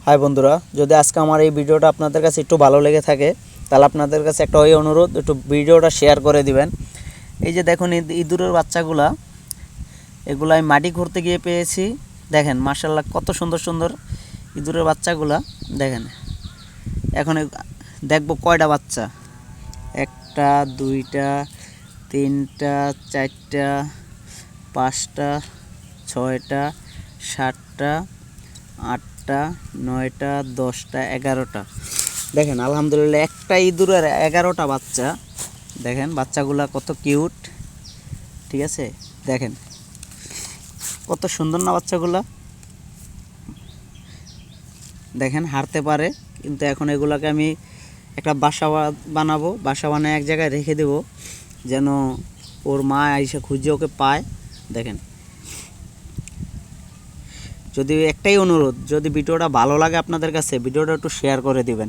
High বন্ধুরা, যদি আজকে আমার এই ভিডিওটা আপনাদের কাছে একটু ভালো লেগে থাকে তাহলে আপনাদের কাছে একটা ওই অনুরোধ, একটু ভিডিওটা শেয়ার করে দিবেন। এই যে দেখুন ইঁদুরের বাচ্চাগুলা, এগুলো আমি মাটি ঘুরতে গিয়ে পেয়েছি। দেখেন মাশাআল্লাহ কত সুন্দর সুন্দর ইঁদুরের বাচ্চাগুলা। দেখেন এখন দেখব কয়টা বাচ্চা, একটা দুইটা তিনটা চারটা পাঁচটা ছয়টা সাতটা আটটা নয়টা 10টা 11টা। দেখেন আলহামদুলিল্লাহ একটা ইঁদুরের 11টা বাচ্চা। দেখেন বাচ্চাগুলা কত কিউট, ঠিক আছে। দেখেন কত সুন্দর না বাচ্চাগুলা। দেখেন হারতে পারে, কিন্তু এখন এগুলাকে আমি একটা বাসা বানাবো, বাসা বানায় এক জায়গায় রেখে দেব যেন ওর মা এসে খুঁজে ওকে পায়। দেখেন, যদি একটাই অনুরোধ, যদি ভিডিওটা ভালো লাগে আপনাদের কাছে, ভিডিওটা একটু শেয়ার করে দিবেন।